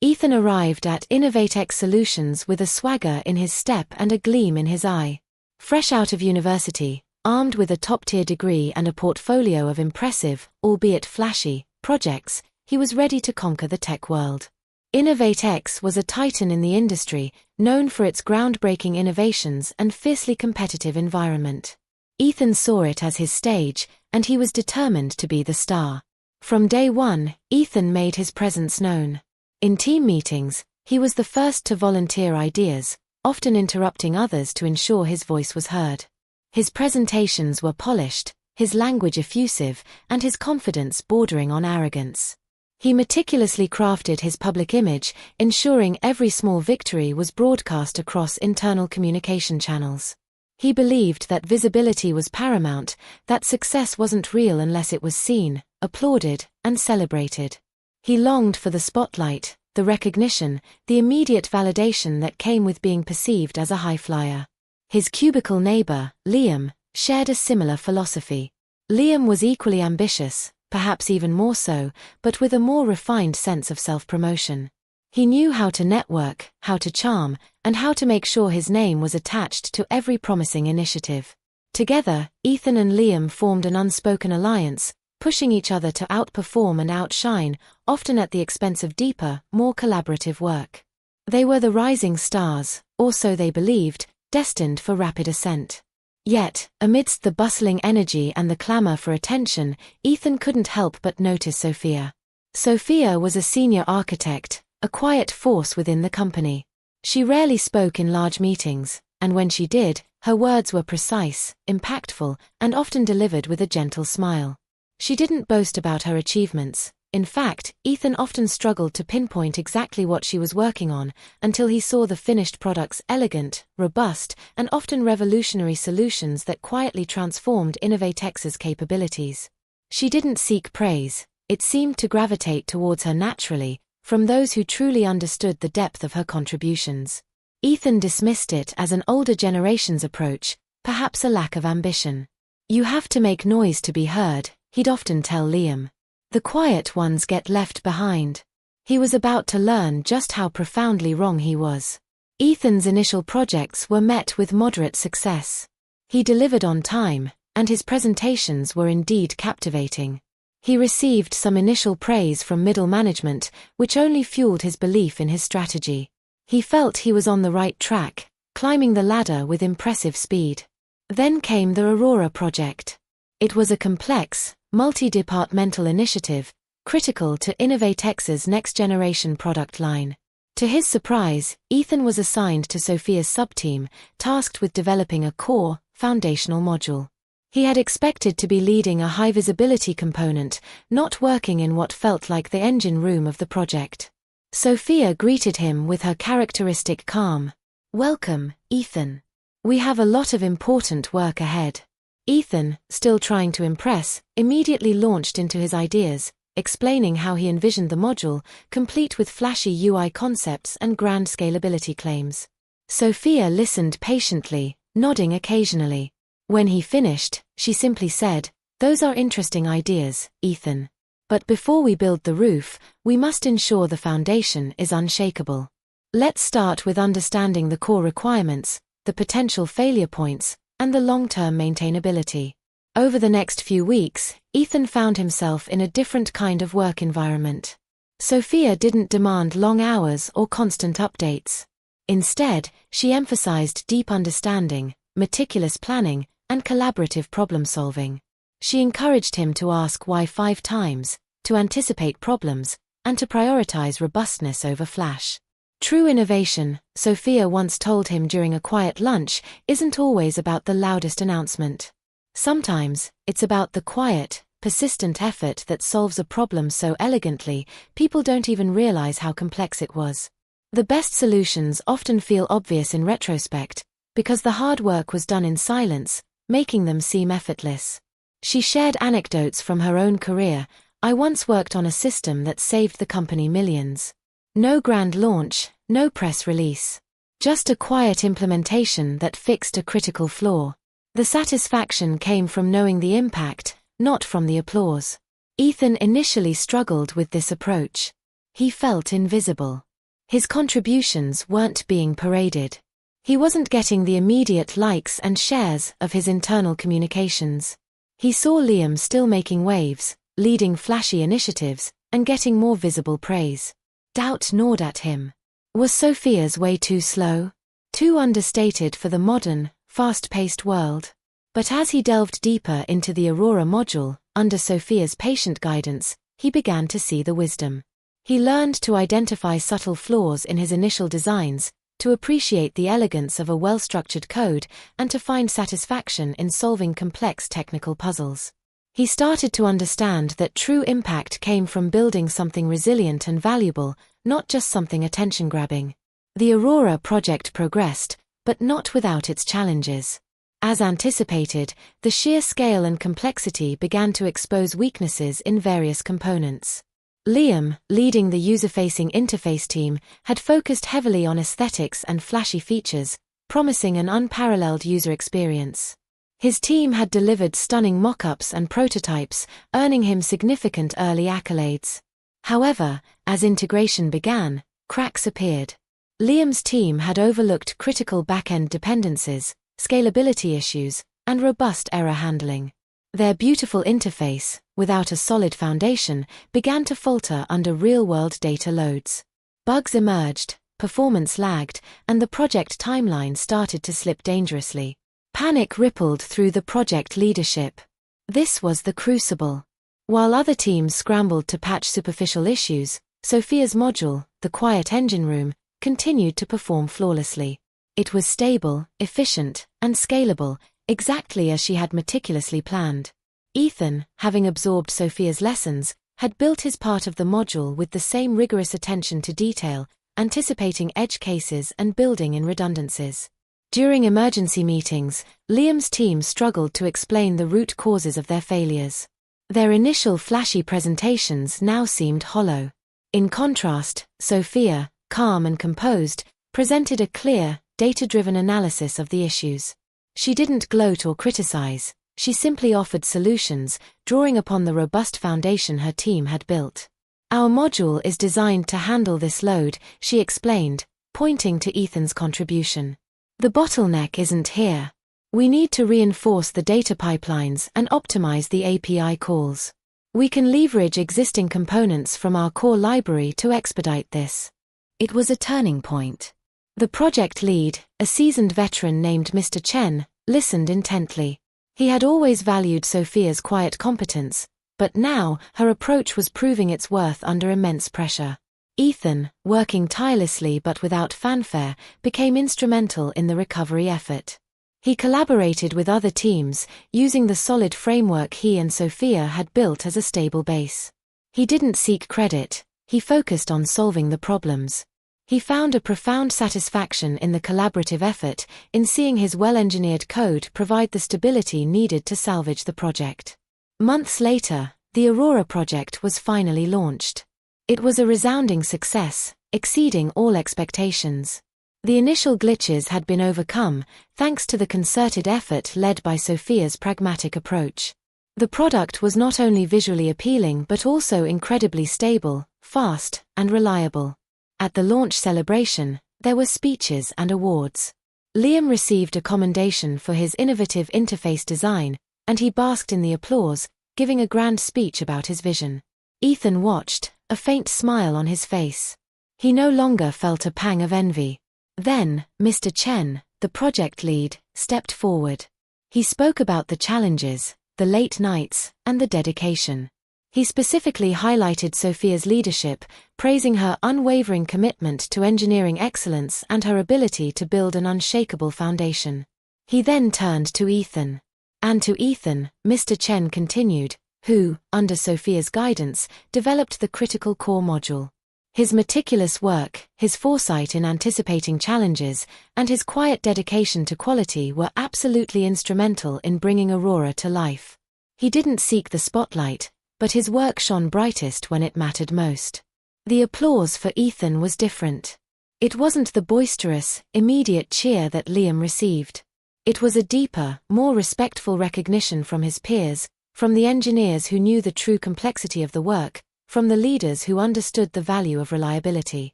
Ethan arrived at InnovateX Solutions with a swagger in his step and a gleam in his eye. Fresh out of university, armed with a top-tier degree and a portfolio of impressive, albeit flashy, projects, he was ready to conquer the tech world. InnovateX was a titan in the industry, known for its groundbreaking innovations and fiercely competitive environment. Ethan saw it as his stage, and he was determined to be the star. From day one, Ethan made his presence known. In team meetings, he was the first to volunteer ideas, often interrupting others to ensure his voice was heard. His presentations were polished, his language effusive, and his confidence bordering on arrogance. He meticulously crafted his public image, ensuring every small victory was broadcast across internal communication channels. He believed that visibility was paramount, that success wasn't real unless it was seen, applauded, and celebrated. He longed for the spotlight, the recognition, the immediate validation that came with being perceived as a high flyer. His cubicle neighbor, Liam, shared a similar philosophy. Liam was equally ambitious, perhaps even more so, but with a more refined sense of self-promotion. He knew how to network, how to charm, and how to make sure his name was attached to every promising initiative. Together, Ethan and Liam formed an unspoken alliance, pushing each other to outperform and outshine, often at the expense of deeper, more collaborative work. They were the rising stars, or so they believed, destined for rapid ascent. Yet, amidst the bustling energy and the clamor for attention, Ethan couldn't help but notice Sophia. Sophia was a senior architect, a quiet force within the company. She rarely spoke in large meetings, and when she did, her words were precise, impactful, and often delivered with a gentle smile. She didn't boast about her achievements. In fact, Ethan often struggled to pinpoint exactly what she was working on, until he saw the finished product's elegant, robust, and often revolutionary solutions that quietly transformed InnovateX's capabilities. She didn't seek praise, it seemed to gravitate towards her naturally, from those who truly understood the depth of her contributions. Ethan dismissed it as an older generation's approach, perhaps a lack of ambition. "You have to make noise to be heard," he'd often tell Liam. "The quiet ones get left behind." He was about to learn just how profoundly wrong he was. Ethan's initial projects were met with moderate success. He delivered on time, and his presentations were indeed captivating. He received some initial praise from middle management, which only fueled his belief in his strategy. He felt he was on the right track, climbing the ladder with impressive speed. Then came the Aurora project. It was a complex, multi-departmental initiative, critical to InnovateX's next-generation product line. To his surprise, Ethan was assigned to Sophia's subteam, tasked with developing a core, foundational module. He had expected to be leading a high-visibility component, not working in what felt like the engine room of the project. Sophia greeted him with her characteristic calm. "Welcome, Ethan. We have a lot of important work ahead." Ethan, still trying to impress, immediately launched into his ideas, explaining how he envisioned the module, complete with flashy UI concepts and grand scalability claims. Sophia listened patiently, nodding occasionally. When he finished, she simply said, "Those are interesting ideas, Ethan. But before we build the roof, we must ensure the foundation is unshakable. Let's start with understanding the core requirements, the potential failure points, and the long-term maintainability." Over the next few weeks, Ethan found himself in a different kind of work environment. Sophia didn't demand long hours or constant updates. Instead, she emphasized deep understanding, meticulous planning, and collaborative problem-solving. She encouraged him to ask why 5 times, to anticipate problems, and to prioritize robustness over flash. True innovation, Sophia once told him during a quiet lunch, isn't always about the loudest announcement. Sometimes, it's about the quiet, persistent effort that solves a problem so elegantly, people don't even realize how complex it was. The best solutions often feel obvious in retrospect, because the hard work was done in silence, making them seem effortless. She shared anecdotes from her own career. "I once worked on a system that saved the company millions. No grand launch, no press release. Just a quiet implementation that fixed a critical flaw. The satisfaction came from knowing the impact, not from the applause." Ethan initially struggled with this approach. He felt invisible. His contributions weren't being paraded. He wasn't getting the immediate likes and shares of his internal communications. He saw Liam still making waves, leading flashy initiatives, and getting more visible praise. Doubt gnawed at him. Was Sophia's way too slow? Too understated for the modern, fast-paced world? But as he delved deeper into the Aurora module, under Sophia's patient guidance, he began to see the wisdom. He learned to identify subtle flaws in his initial designs, to appreciate the elegance of a well-structured code, and to find satisfaction in solving complex technical puzzles. He started to understand that true impact came from building something resilient and valuable, not just something attention-grabbing. The Aurora project progressed, but not without its challenges. As anticipated, the sheer scale and complexity began to expose weaknesses in various components. Liam, leading the user-facing interface team, had focused heavily on aesthetics and flashy features, promising an unparalleled user experience. His team had delivered stunning mock-ups and prototypes, earning him significant early accolades. However, as integration began, cracks appeared. Liam's team had overlooked critical back-end dependencies, scalability issues, and robust error handling. Their beautiful interface, without a solid foundation, began to falter under real-world data loads. Bugs emerged, performance lagged, and the project timeline started to slip dangerously. Panic rippled through the project leadership. This was the crucible. While other teams scrambled to patch superficial issues, Sophia's module, the quiet engine room, continued to perform flawlessly. It was stable, efficient, and scalable, exactly as she had meticulously planned. Ethan, having absorbed Sophia's lessons, had built his part of the module with the same rigorous attention to detail, anticipating edge cases and building in redundancies. During emergency meetings, Liam's team struggled to explain the root causes of their failures. Their initial flashy presentations now seemed hollow. In contrast, Sophia, calm and composed, presented a clear, data-driven analysis of the issues. She didn't gloat or criticize, she simply offered solutions, drawing upon the robust foundation her team had built. Our module is designed to handle this load, she explained, pointing to Ethan's contribution. The bottleneck isn't here. We need to reinforce the data pipelines and optimize the API calls. We can leverage existing components from our core library to expedite this. It was a turning point. The project lead, a seasoned veteran named Mr. Chen, listened intently. He had always valued Sophia's quiet competence, but now her approach was proving its worth under immense pressure. Ethan, working tirelessly but without fanfare, became instrumental in the recovery effort. He collaborated with other teams, using the solid framework he and Sophia had built as a stable base. He didn't seek credit, he focused on solving the problems. He found a profound satisfaction in the collaborative effort, in seeing his well-engineered code provide the stability needed to salvage the project. Months later, the Aurora project was finally launched. It was a resounding success, exceeding all expectations. The initial glitches had been overcome, thanks to the concerted effort led by Sophia's pragmatic approach. The product was not only visually appealing but also incredibly stable, fast, and reliable. At the launch celebration, there were speeches and awards. Liam received a commendation for his innovative interface design, and he basked in the applause, giving a grand speech about his vision. Ethan watched, a faint smile on his face. He no longer felt a pang of envy. Then, Mr. Chen, the project lead, stepped forward. He spoke about the challenges, the late nights, and the dedication. He specifically highlighted Sophia's leadership, praising her unwavering commitment to engineering excellence and her ability to build an unshakable foundation. He then turned to Ethan. And to Ethan, Mr. Chen continued, who, under Sophia's guidance, developed the critical core module. His meticulous work, his foresight in anticipating challenges, and his quiet dedication to quality were absolutely instrumental in bringing Aurora to life. He didn't seek the spotlight, but his work shone brightest when it mattered most. The applause for Ethan was different. It wasn't the boisterous, immediate cheer that Liam received. It was a deeper, more respectful recognition from his peers, from the engineers who knew the true complexity of the work, from the leaders who understood the value of reliability.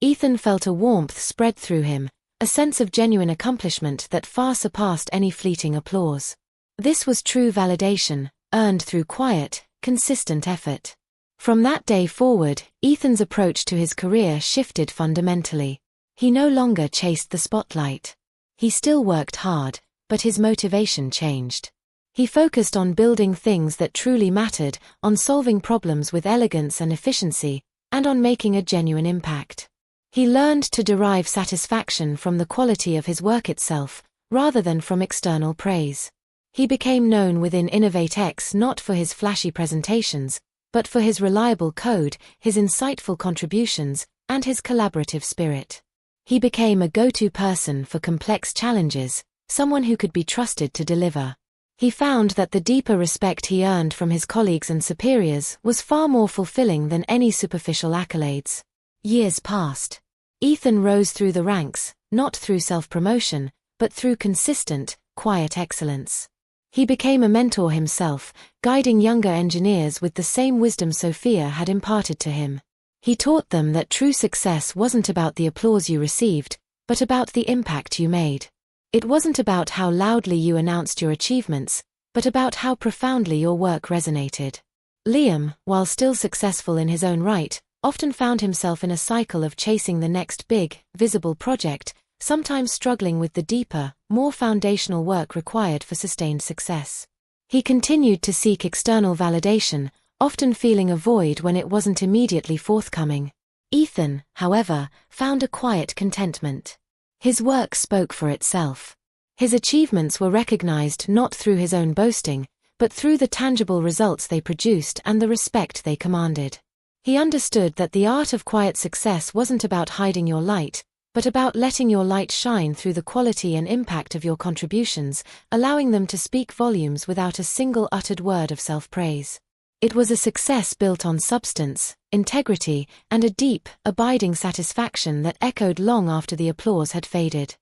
Ethan felt a warmth spread through him, a sense of genuine accomplishment that far surpassed any fleeting applause. This was true validation, earned through quiet, consistent effort. From that day forward, Ethan's approach to his career shifted fundamentally. He no longer chased the spotlight. He still worked hard, but his motivation changed. He focused on building things that truly mattered, on solving problems with elegance and efficiency, and on making a genuine impact. He learned to derive satisfaction from the quality of his work itself, rather than from external praise. He became known within InnovateX not for his flashy presentations, but for his reliable code, his insightful contributions, and his collaborative spirit. He became a go-to person for complex challenges, someone who could be trusted to deliver. He found that the deeper respect he earned from his colleagues and superiors was far more fulfilling than any superficial accolades. Years passed. Ethan rose through the ranks, not through self-promotion, but through consistent, quiet excellence. He became a mentor himself, guiding younger engineers with the same wisdom Sophia had imparted to him. He taught them that true success wasn't about the applause you received, but about the impact you made. It wasn't about how loudly you announced your achievements, but about how profoundly your work resonated. Liam, while still successful in his own right, often found himself in a cycle of chasing the next big, visible project, sometimes struggling with the deeper, more foundational work required for sustained success. He continued to seek external validation, often feeling a void when it wasn't immediately forthcoming. Ethan, however, found a quiet contentment. His work spoke for itself. His achievements were recognized not through his own boasting, but through the tangible results they produced and the respect they commanded. He understood that the art of quiet success wasn't about hiding your light, but about letting your light shine through the quality and impact of your contributions, allowing them to speak volumes without a single uttered word of self-praise. It was a success built on substance, integrity, and a deep, abiding satisfaction that echoed long after the applause had faded.